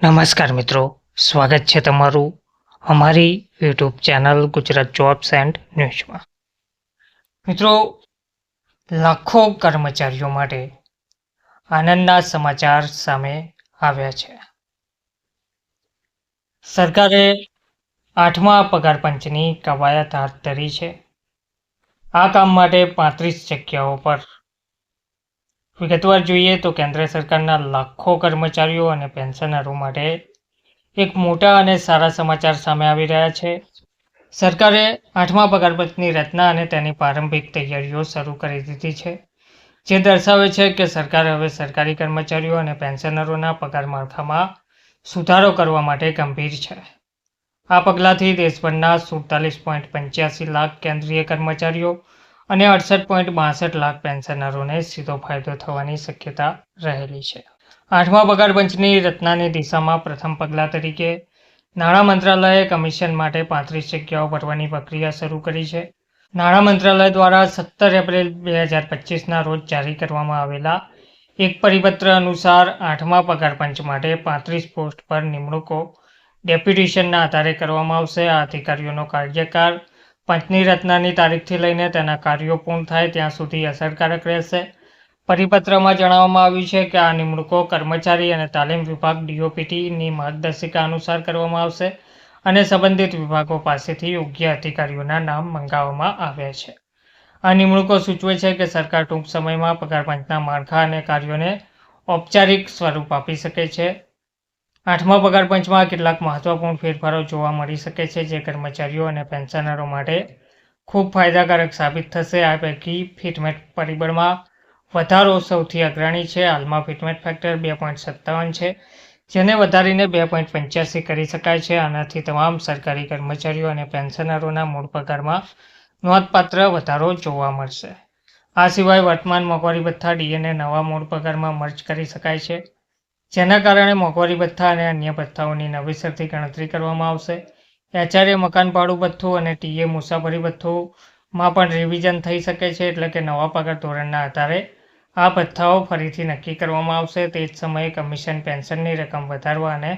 નમસ્કાર મિત્રો, સ્વાગત છે તમારું અમારી YouTube channel Gujarat jobs and ન્યૂઝમાં. મિત્રો, લાખો કર્મચારીઓ માટે આનંદના સમાચાર સામે આવ્યા છે. સરકારે 8મા પગાર પંચની કવાયત હાથ ધરી છે. આ કામ માટે 35 જગ્યાઓ પર. વિગતવાર જોઈએ તો કેન્દ્ર સરકારના લાખો કર્મચારીઓ અને પેન્શનરો માટે એક મોટા અને સારા સમાચાર સામે આવી રહ્યા છે. સરકારે 8મા પગાર પંચની રચના અને તેની પ્રારંભિક તૈયારીઓ શરૂ કરી દીધી છે, જે દર્શાવે છે કે સરકાર હવે સરકારી કર્મચારીઓ અને પેન્શનરોના પગાર માળખામાં સુધારો કરવા માટે ગંભીર છે. આ પગલાંથી દેશભરના 47.85 લાખ કેન્દ્રીય કર્મચારીઓ અને 68.62 લાખ પેન્શનરોને સીધો ફાયદો થવાની શક્યતા રહેલી છે. 8મા પગાર પંચની રચનાની દિશામાં પ્રથમ પગલાં તરીકે નાણાં મંત્રાલયે કમિશન માટે 35 જગ્યાઓ ભરવાની પ્રક્રિયા શરૂ કરી છે. નાણાં મંત્રાલય દ્વારા 17 એપ્રિલ 2025ના રોજ જારી કરવામાં આવેલા એક પરિપત્ર અનુસાર 8મા પગાર પંચ માટે 35 પોસ્ટ પર નિમણૂકો ડેપ્યુટેશનના આધારે કરવામાં આવશે. આ અધિકારીઓનો કાર્યકાળ પંચની રચનાની તારીખથી લઈને તેના કાર્યો પૂર્ણ થાય ત્યાં સુધી અસરકારક રહેશે. પરિપત્રમાં જણાવવામાં આવ્યું છે કે આ નિમણૂકો કર્મચારી અને તાલીમ વિભાગ DOPTની માર્ગદર્શિકા અનુસાર કરવામાં આવશે અને સંબંધિત વિભાગો પાસેથી યોગ્ય અધિકારીઓના નામ મંગાવવામાં આવ્યા છે. આ નિમણૂકો સૂચવે છે કે સરકાર ટૂંક સમયમાં પગાર પંચના માળખા અને કાર્યોને ઔપચારિક સ્વરૂપ આપી શકે છે. 8મા પગાર પંચમાં કેટલાક મહત્વપૂર્ણ ફેરફારો જોવા મળી શકે છે, જે કર્મચારીઓ અને પેન્શનરો માટે ખૂબ ફાયદાકારક સાબિત થશે. આ પૈકી ફિટમેટ પરિબળમાં વધારો સૌથી અગ્રણી છે. હાલમાં ફિટમેટ ફેક્ટર 2.57 છે, જેને વધારીને 2.85 કરી શકાય છે. આનાથી તમામ સરકારી કર્મચારીઓ અને પેન્શનરોના મૂળ પગારમાં નોંધપાત્ર વધારો જોવા મળશે. આ સિવાય વર્તમાન મોંઘવારી ભથ્થા DAને નવા મૂળ પગારમાં મર્જ કરી શકાય છે, જેના કારણે મોંઘવારી ભથ્થા અને અન્ય ભથ્થાઓની નવેસરથી ગણતરી કરવામાં આવશે. HRA મકાન ભાડું ભથ્થું અને TA મુસાફરી ભથ્થુમાં પણ રિવિઝન થઈ શકે છે, એટલે કે નવા પગાર ધોરણના આધારે આ ભથ્થાઓ ફરીથી નક્કી કરવામાં આવશે. તે જ સમયે કમિશન પેન્શનની રકમ વધારવા અને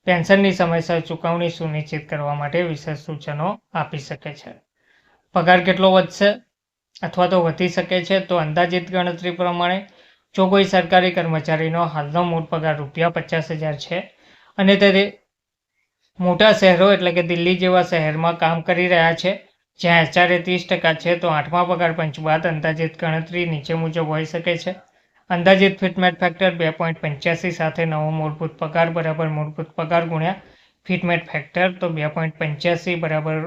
પેન્શનની સમયસર ચૂકવણી સુનિશ્ચિત કરવા માટે વિશેષ સૂચનો આપી શકે છે. પગાર કેટલો વધશે અથવા તો વધી શકે છે? તો અંદાજિત ગણતરી પ્રમાણે જો કોઈ સરકારી કર્મચારીનો હાલનો મૂળ પગાર ₹50,000 છે અને તે મોટા શહેરો એટલે કે દિલ્હી જેવા શહેરમાં કામ કરી રહ્યા છે, જ્યાં HRA 30% છે, તો 8મા પગાર પંચ બાદ અંદાજિત ગણતરી નીચે મુજબ હોઈ શકે છે. અંદાજિત ફિટમેટ ફેક્ટર 2.85 સાથે નવો મૂળભૂત પગાર બરાબર મૂળભૂત પગાર ગુણ્યા ફિટમેટ ફેક્ટર, તો 2.85 બરાબર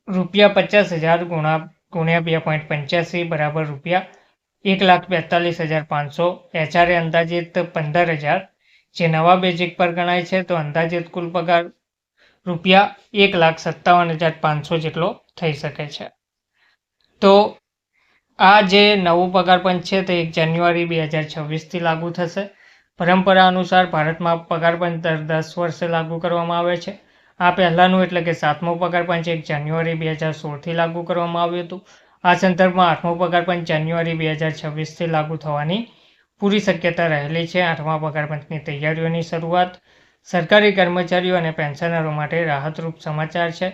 ₹50,000 ગુણ્યા 2.85 બરાબર ₹1,42,500. HRA અંદાજિત 15,000 જે નવા બેઝિક પર ગણાય છે, તો અંદાજિત કુલ પગાર ₹1,57,500 જેટલો થઈ શકે છે. તો આ જે નવું પગાર પંચ છે તે 1 જાન્યુઆરી 2026થી લાગુ થશે. પરંપરા અનુસાર ભારતમાં પગાર પંચ દર 10 વર્ષે લાગુ કરવામાં આવે છે. આ પહેલાંનું એટલે કે 7મું પગાર પંચ 1 જાન્યુઆરી 2016થી લાગુ કરવામાં આવ્યું હતું. આ સંદર્ભમાં 8મું પગાર પંચ જાન્યુઆરી 2026થી લાગુ થવાની પૂરી શક્યતા રહેલી છે. 8મા પગાર પંચની તૈયારીઓની શરૂઆત સરકારી કર્મચારીઓ અને પેન્શનરો માટે રાહતરૂપ સમાચાર છે.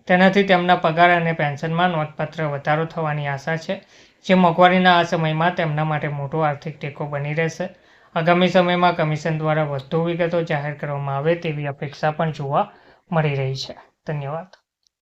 તેનાથી તેમના પગાર અને પેન્શનમાં નોંધપાત્ર વધારો થવાની આશા છે, જે મોંઘવારીના આ સમયમાં તેમના માટે મોટો આર્થિક ટેકો બની રહેશે. આગામી સમયમાં કમિશન દ્વારા વધુ વિગતો જાહેર કરવામાં આવે તેવી અપેક્ષા પણ જોવા મળી રહી છે. ધન્યવાદ.